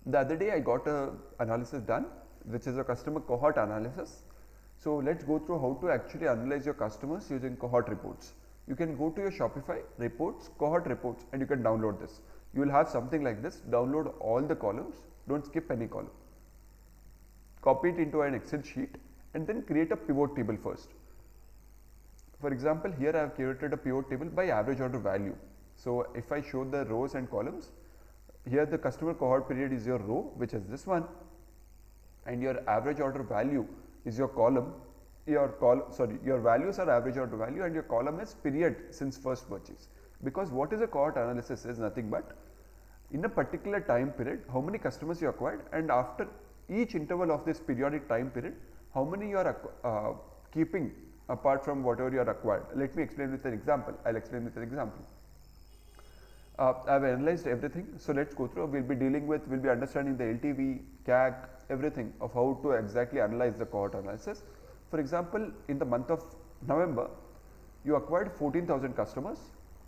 The other day I got a analysis done, which is a customer cohort analysis. So let's go through how to actually analyze your customers using cohort reports. You can go to your Shopify reports, cohort reports, and you can download this. You will have something like this. Download all the columns, don't skip any column. Copy it into an Excel sheet and then create a pivot table first. For example, here I have created a pivot table by average order value. So if I show the rows and columns, here the customer cohort period is your row, which is this one, and your average order value is your column. Your values are average order value and your column is period since first purchase. Because what is a cohort analysis is nothing but in a particular time period how many customers you acquired, and after each interval of this periodic time period how many you are keeping apart from whatever you are acquired. Let me explain with an example. I'll explain with an example. I've analyzed everything, so let's go through. We'll be understanding the LTV, CAC, everything of how to exactly analyze the cohort analysis. For example, in the month of November, you acquired 14,000 customers.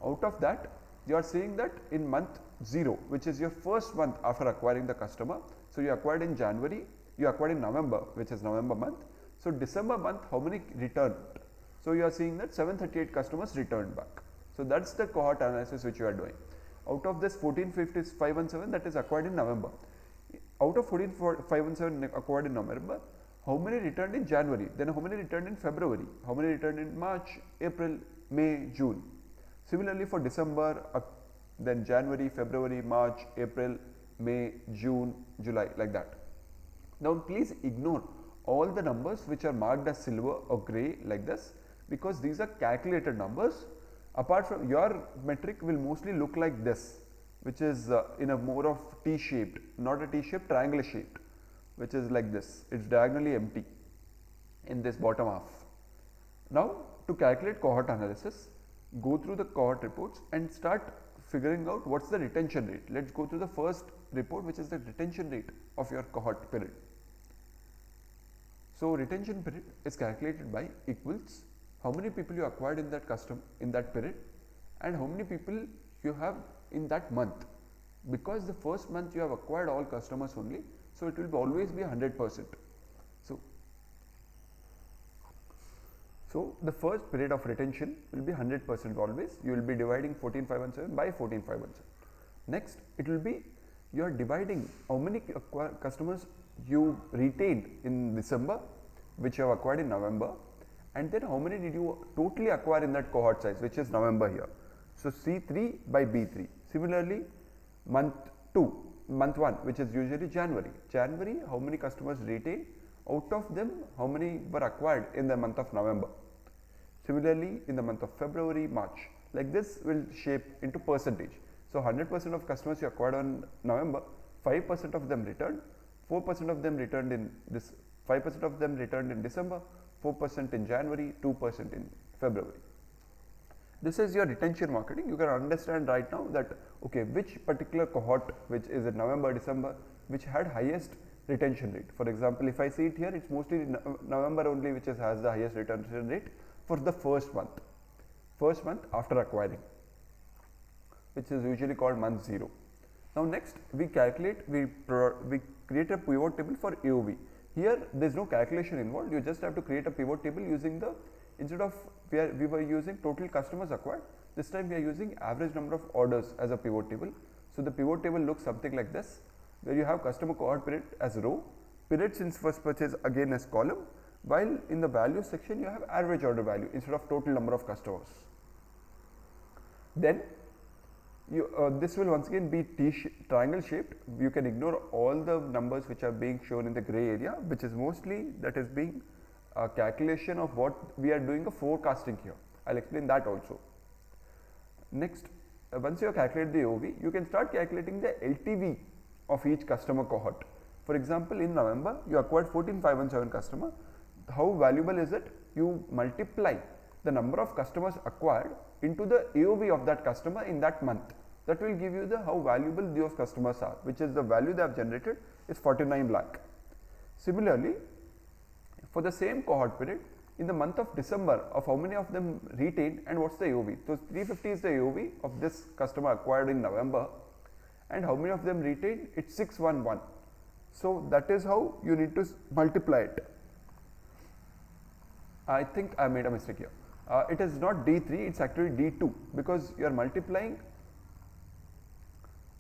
Out of that, you are seeing that in month 0, which is your first month after acquiring the customer. So you acquired in January, you acquired in November, which is November month. So December month, how many returned? So you are seeing that 738 customers returned back. So that's the cohort analysis which you are doing. Out of this 14,517 that is acquired in November, out of 14,517 acquired in November, how many returned in January, then how many returned in February, how many returned in March, April, May, June. Similarly for December, then January, February, March, April, May, June, July, like that. Now please ignore all the numbers which are marked as silver or grey like this, because these are calculated numbers. Apart from, your metric will mostly look like this, which is in a more of T-shaped, not a T-shaped, triangular shaped, which is like this. It's diagonally empty in this bottom half. Now to calculate cohort analysis, go through the cohort reports and start figuring out what's the retention rate. Let's go through the first report, which is the retention rate of your cohort period. So retention period is calculated by equals how many people you acquired in that period and how many people you have in that month. Because the first month you have acquired all customers only, so it will always be 100%. So the first period of retention will be 100% always. You will be dividing 14,517 by 14,517. Next, it will be, you are dividing how many customers you retained in December, which you have acquired in November, and then how many did you totally acquire in that cohort size, which is November here. So C3 by B3. Similarly, month 1, which is usually January. January, how many customers retained, out of them how many were acquired in the month of November. Similarly, in the month of February, March, like this will shape into percentage. So 100% of customers you acquired on November, 5% of them returned, 4% of them returned in this, 5% of them returned in December, 4% in January, 2% in February. This is your retention marketing. You can understand right now that, okay, which particular cohort, which is in November, December, which had highest retention rate. For example, if I see it here, it's mostly November only which has the highest retention rate for the first month after acquiring, which is usually called month 0. Now next, we calculate, we create a pivot table for AOV. Here there is no calculation involved. You just have to create a pivot table using the, instead of we were using total customers acquired, this time we are using average number of orders as a pivot table. So the pivot table looks something like this, where you have customer cohort period as row, period since first purchase again as column, while in the value section you have average order value instead of total number of customers. Then this will once again be triangle shaped. You can ignore all the numbers which are being shown in the gray area, which is mostly that is being a calculation of what we are doing a forecasting here. I'll explain that also. Next, once you have calculated the AOV, you can start calculating the LTV of each customer cohort. For example, in November, you acquired 14,517 customer. How valuable is it? You multiply the number of customers acquired into the AOV of that customer in that month. That will give you the how valuable those customers are, which is the value they have generated is 49 lakh. Similarly, for the same cohort period, in the month of December, of how many of them retained and what's the AOV. So 350 is the AOV of this customer acquired in November, and how many of them retained? It's 611. So that is how you need to multiply it. I think I made a mistake here. It is not D3, it's actually D2, because you are multiplying,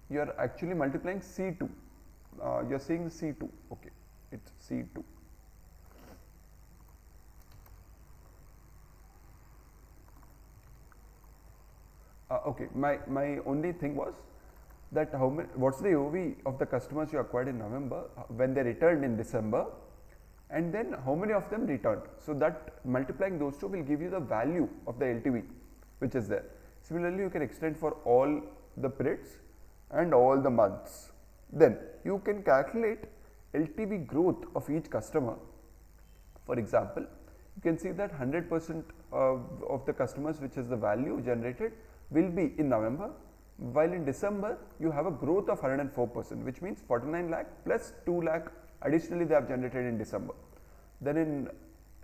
you are actually multiplying C2. You are seeing the C2, okay, it's C2. Okay, my only thing was that what's the AOV of the customers you acquired in November when they returned in December, and then how many of them returned. So that multiplying those two will give you the value of the LTV which is there. Similarly, you can extend for all the periods and all the months. Then you can calculate LTV growth of each customer. For example, you can see that 100% of the customers, which is the value generated, will be in November, while in December you have a growth of 104%, which means 49 lakh plus 2 lakh additionally they have generated in December. Then in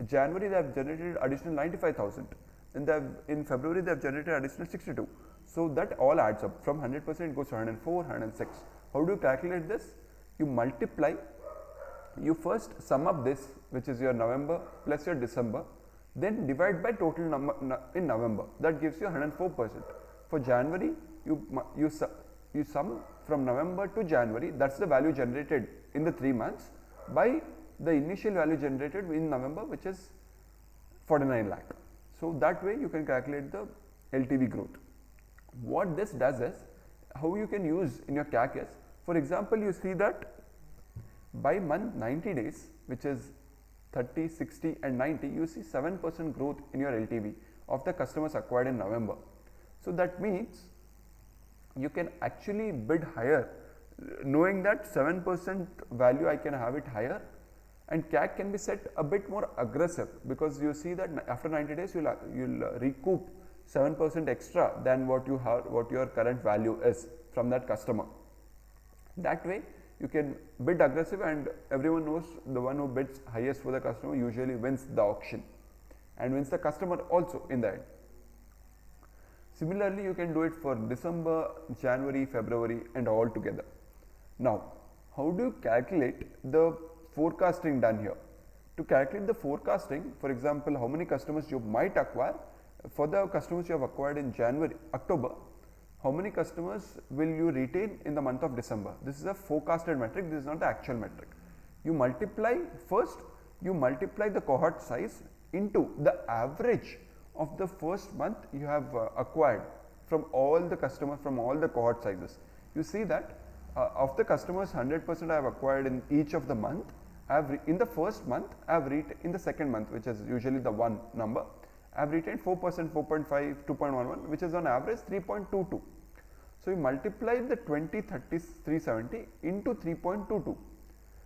January they have generated additional 95,000, and in February they have generated additional 62. So that all adds up. From 100% it goes to 104, 106. How do you calculate this? You multiply, you first sum up this, which is your November plus your December, then divide by total number in November. That gives you 104%. For January, you sum from November to January, that's the value generated in the 3 months, by the initial value generated in November, which is 49 lakh. So that way you can calculate the LTV growth. What this does is, how you can use in your CAC is, for example, you see that by month 90 days, which is 30, 60 and 90, you see 7% growth in your LTV of the customers acquired in November. So that means you can actually bid higher, knowing that 7% value I can have it higher, and CAC can be set a bit more aggressive, because you see that after 90 days you'll recoup 7% extra than what you have, what your current value is from that customer. That way you can bid aggressive, and everyone knows the one who bids highest for the customer usually wins the auction and wins the customer also in the end. Similarly, you can do it for December, January, February and all together. Now, how do you calculate the forecasting done here? To calculate the forecasting, for example, how many customers you might acquire, for the customers you have acquired in January, October, how many customers will you retain in the month of December? This is a forecasted metric, this is not the actual metric. You multiply, first you multiply the cohort size into the average of the first month you have acquired from all the customers from all the cohort sizes. You see that of the customers 100% I have acquired in each of the month, in the first month I have retained, in the second month, which is usually the one number, I have retained 4%, 4.5, 2.11, which is on average 3.22. So you multiply the 20, 30, 370 into 3.22,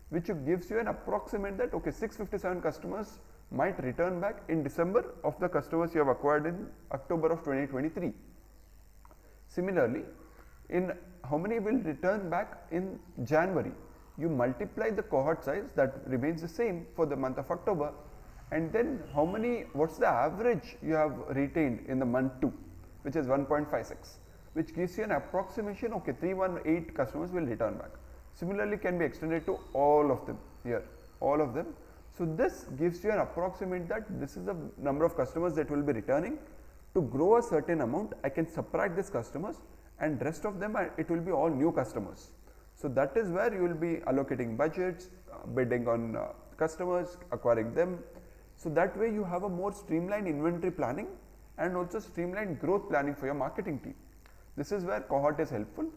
which gives you an approximate that, okay, 657 customers might return back in December of the customers you have acquired in October of 2023. Similarly, in how many will return back in January? You multiply the cohort size, that remains the same for the month of October, and then how many, what's the average you have retained in the month 2, which is 1.56, which gives you an approximation, okay, 318 customers will return back. Similarly, can be extended to all of them here, all of them. So this gives you an approximate that this is the number of customers that will be returning. To grow a certain amount, I can subtract these customers, and rest of them it will be all new customers. So that is where you will be allocating budgets, bidding on customers, acquiring them. So that way you have a more streamlined inventory planning and also streamlined growth planning for your marketing team. This is where Cohort is helpful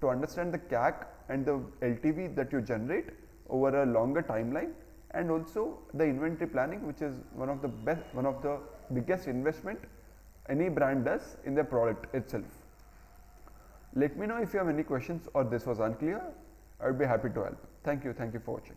to understand the CAC and the LTV that you generate over a longer timeline, and also the inventory planning, which is one of the biggest investment any brand does in their product itself. Let me know if you have any questions or this was unclear. I would be happy to help. Thank you for watching.